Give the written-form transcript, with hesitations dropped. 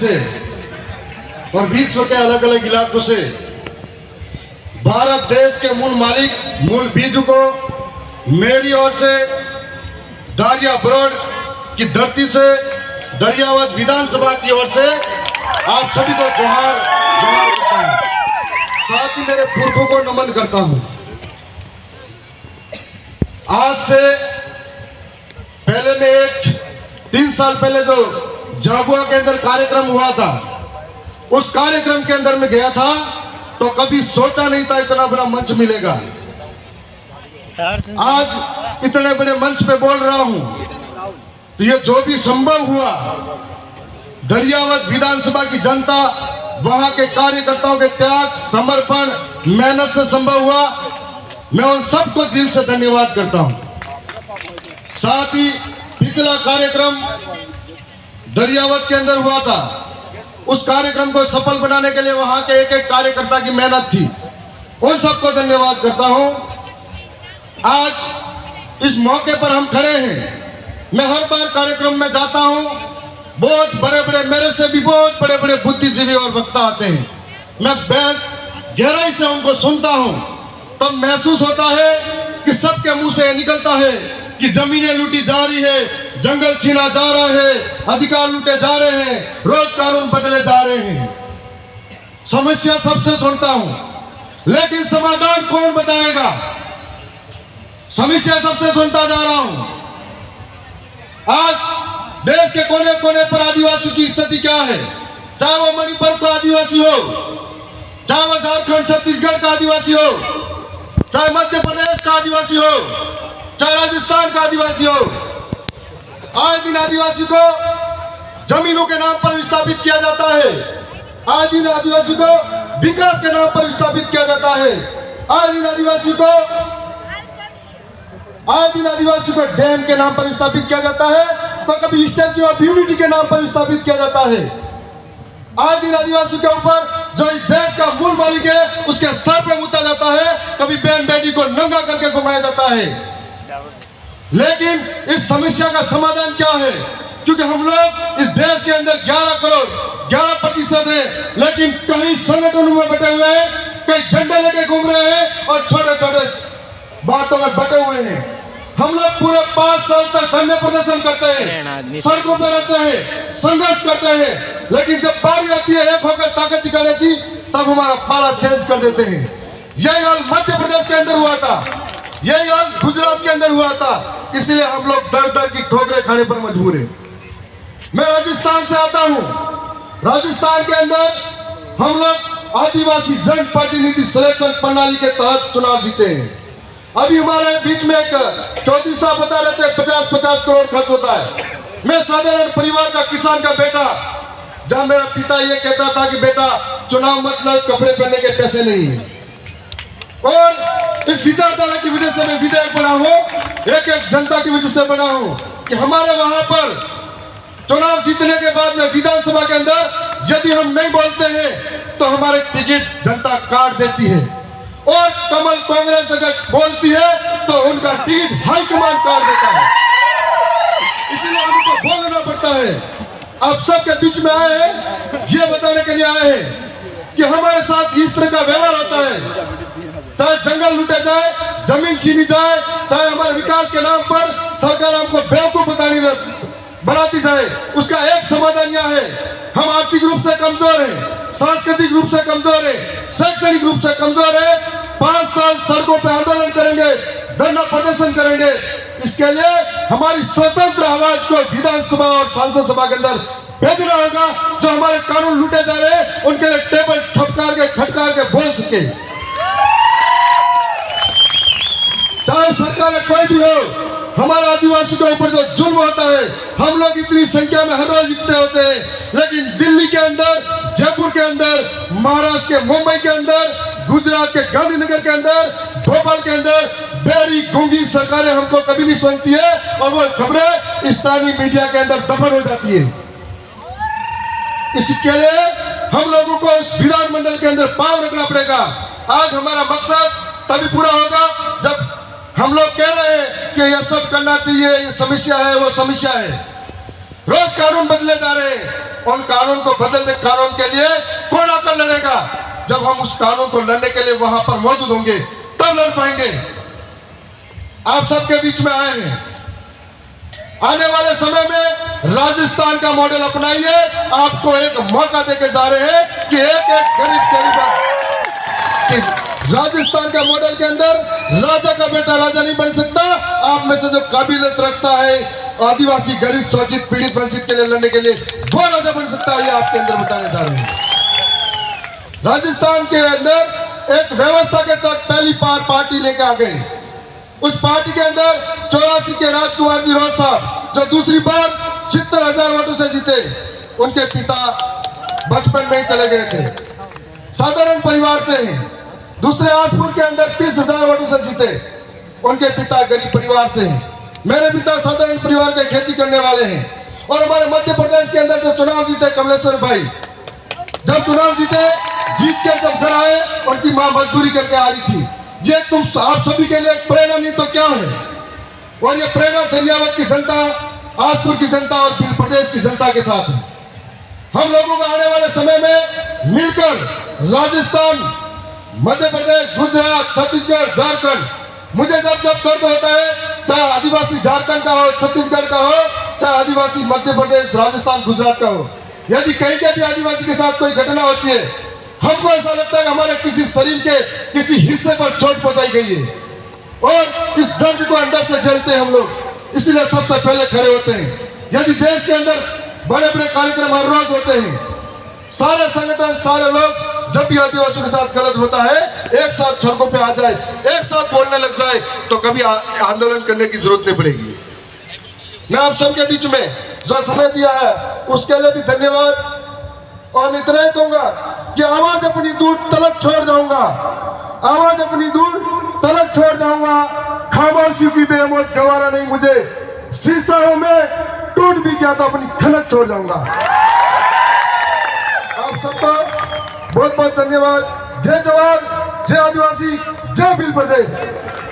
से और विश्व के अलग अलग इलाकों से भारत देश के मूल मालिक, मूल बीज को मेरी ओर से दारिया ब्रॉड की धरती से दरियावत विधानसभा की ओर से आप सभी को जोहार करता हूं। साथ ही मेरे पुरखों को नमन करता हूं। आज से पहले में 3 साल पहले जो झाबुआ के अंदर कार्यक्रम हुआ था, उस कार्यक्रम के अंदर में गया था तो कभी सोचा नहीं था इतना बड़ा मंच मिलेगा। आज इतने बड़े मंच पे बोल रहा हूं तो ये जो भी संभव हुआ, दरियावत विधानसभा की जनता, वहां के कार्यकर्ताओं के त्याग, समर्पण, मेहनत से संभव हुआ। मैं उन सबको दिल से धन्यवाद करता हूं। साथ ही पिछला कार्यक्रम दरियावत के अंदर हुआ था, उस कार्यक्रम को सफल बनाने के लिए वहां के एक एक कार्यकर्ता की मेहनत थी। उन सबको धन्यवाद करता हूं। आज इस मौके पर हम खड़े हैं। मैं हर बार कार्यक्रम में जाता हूं, बहुत बड़े बड़े, मेरे से भी बहुत बड़े बड़े बुद्धिजीवी और वक्ता आते हैं। मैं गहराई से उनको सुनता हूं, तब महसूस होता है कि सबके मुंह से निकलता है कि जमीनें लूटी जा रही है, जंगल छीना जा रहा है, अधिकार लूटे जा रहे हैं, रोज कानून बदले जा रहे हैं। समस्या सबसे सुनता हूं, लेकिन समाधान कौन बताएगा? समस्या सबसे सुनता जा रहा हूं। आज देश के कोने कोने पर आदिवासियों की स्थिति क्या है? चाहे वो मणिपुर का आदिवासी हो, चाहे वो झारखंड छत्तीसगढ़ का आदिवासी हो, चाहे मध्य प्रदेश का आदिवासी हो, चाहे राजस्थान का आदिवासी हो, आज दिन आदिवासी को जमीनों के नाम पर विस्थापित किया जाता है। आज दिन आदिवासी को विकास के नाम पर विस्थापित किया जाता है। आज दिन आदिवासी को डैम के नाम पर विस्थापित किया जाता है, तो कभी स्टैच्यू ऑफ यूनिटी के नाम पर विस्थापित किया जाता है। आज दिन आदिवासी के ऊपर जो इस देश का मूल मालिक है, उसके सर पे मुद्दा जाता है, कभी बहन बेटी को नंगा करके घुमाया जाता है। लेकिन इस समस्या का समाधान क्या है? क्योंकि हम लोग इस देश के अंदर 11 करोड़ 11% है, लेकिन कहीं संगठनों में बटे हुए हैं, कहीं झंडे लेके घूम रहे हैं और छोटे छोटे बातों में बटे हुए हैं। हम लोग पूरे 5 साल तक धरने प्रदर्शन करते हैं, सड़कों पर रहते हैं, संघर्ष करते हैं, लेकिन जब बारी आती है एक होकर ताकत दिखाने की, तब हमारा पाला चेंज कर देते हैं। यही हाल मध्य प्रदेश के अंदर हुआ था, यही हाल गुजरात के अंदर हुआ था। इसलिए हम लोग दर दर की ठोकरें खाने पर मजबूर हैं। मैं राजस्थान से आता हूं। राजस्थान के अंदर हम लोग आदिवासी जन प्रतिनिधि सिलेक्शन प्रणाली के तहत चुनाव जीते हैं। अभी हमारे बीच में एक चौधरी साहब बता रहे थे 50-50 करोड़ खर्च होता है। मैं साधारण परिवार का, किसान का बेटा, जहां मेरा पिता ये कहता था कि बेटा चुनाव मतलब कपड़े पहनने के पैसे नहीं है, और इस विचारधारा की वजह से मैं विधायक बना हूं, एक एक जनता की वजह से बना हूं कि हमारे वहां पर चुनाव जीतने के बाद में विधानसभा के अंदर यदि हम नहीं बोलते हैं तो हमारे टिकट जनता काट देती है, और कमल कांग्रेस अगर बोलती है तो उनका टिकट हाईकमान काट देता है। इसलिए हमको बोलना पड़ता है। आप सबके बीच में आए हैं, ये बताने के लिए आए हैं कि हमारे साथ इस तरह का व्यवहार होता है। चाहे जंगल लूटे जाए, जमीन छीनी जाए, चाहे हमारे विकास के नाम पर सरकार हमको बेवकूफ बनाती जाए, उसका एक समाधान यह है, हम आर्थिक रूप से कमजोर हैं, सांस्कृतिक रूप से कमजोर है, शैक्षणिक रूप से कमजोर है। 5 साल सड़कों पर आंदोलन करेंगे, धरना प्रदर्शन करेंगे। इसके लिए हमारी स्वतंत्र आवाज को विधानसभा और सांसद सभा के अंदर भेजना होगा। जो हमारे कानून लूटे जा रहे हैं उनके लिए टेबल ठपकार के, खटकार के बोल सके। चाहे सरकार कोई भी हो, हमारे आदिवासी के ऊपर जो जुल्म होता है, हम लोग इतनी संख्या में हर रोज इकट्ठे होते हैं, लेकिन दिल्ली के अंदर, जयपुर के अंदर, महाराष्ट्र के मुंबई के अंदर, गुजरात के गांधीनगर के अंदर, भोपाल के अंदर बेरी गूंगी सरकारें हमको कभी नहीं सुनती है, और वो खबरें स्थानीय मीडिया के अंदर दफन हो जाती है। इसके लिए हम लोगों को इस विधानमंडल के अंदर पांव रखना पड़ेगा। आज हमारा मकसद तभी पूरा होगा जब हम लोग कह रहे हैं कि यह सब करना चाहिए, ये समस्या है, वो समस्या है। रोज कानून बदले जा रहे हैं, उन कानून को बदलते कानून के लिए कौन आकर लड़ेगा? जब हम उस कानून को लड़ने के लिए वहां पर मौजूद होंगे तब लड़ पाएंगे। आप सबके बीच में आए हैं। आने वाले समय में राजस्थान का मॉडल अपनाइए। आपको एक मौका देके जा रहे हैं कि एक एक गरीब राजस्थान का मॉडल के अंदर राजा का बेटा राजा नहीं बन सकता। आप में से जो काबिलियत रखता है आदिवासी गरीब शोषित पीड़ित वंचित के लिए लड़ने के लिए, वो राजा बन सकता है। ये आपके अंदर बताने जा रहे हैं। राजस्थान के अंदर एक व्यवस्था के तहत पहली बार पार्टी लेकर आ गए। उस पार्टी के अंदर 84 के राजकुमार जी रोज साहब जो दूसरी बार 70,000 वोटों से जीते, उनके पिता बचपन में ही चले गए थे, साधारण परिवार से हैं। दूसरे आसपुर के अंदर 30,000 वोटों से जीते, उनके पिता गरीब परिवार से हैं। मेरे पिता साधारण परिवार के खेती करने वाले हैं। और हमारे मध्य प्रदेश के अंदर जो चुनाव जीते कमलेश्वर भाई, जब चुनाव जीते, जीत कर जब घर आए, उनकी मां मजदूरी करके आ रही थी। ये तुम आप सभी के लिए प्रेरणा नहीं तो क्या है? और ये प्रेरणा दरियावत की जनता, आसपुर की जनता और बिल प्रदेश की जनता के साथ है। हम लोगों को आने वाले समय में मिलकर राजस्थान, मध्य प्रदेश, गुजरात, छत्तीसगढ़, झारखंड, मुझे जब जब दर्द होता है, चाहे आदिवासी झारखंड का हो, छत्तीसगढ़ का हो, चाहे आदिवासी मध्य प्रदेश, राजस्थान, गुजरात का हो, यदि कहीं के भी आदिवासी के साथ कोई घटना होती है, हमको ऐसा लगता है कि हमारे किसी शरीर के किसी हिस्से पर चोट पहुंचाई गई है और इस दर्द को अंदर से झेलते हैं हम लोग। इसलिए सबसे पहले खड़े होते हैं। यदि देश के अंदर बड़े बड़े कार्यक्रम हर रोज होते हैं, सारे संगठन, सारे लोग जब भी आदिवासियों के साथ गलत होता है एक साथ सड़कों पे आ जाए, एक साथ बोलने लग जाए, तो कभी आंदोलन करने की जरूरत नहीं पड़ेगी। मैं आप सबके बीच में जो समय दिया है उसके लिए भी धन्यवाद। और मैं इतना ही कहूंगा कि आवाज अपनी दूर तलक छोड़ जाऊंगा, आवाज अपनी दूर तलक छोड़ जाऊंगा। खामोशी की बेमौत गवारा नहीं मुझे, शीशा में टूट भी गया तो अपनी खनक छोड़ जाऊंगा। आप सबका बहुत बहुत धन्यवाद। जय जवान, जय आदिवासी, जय बिल प्रदेश।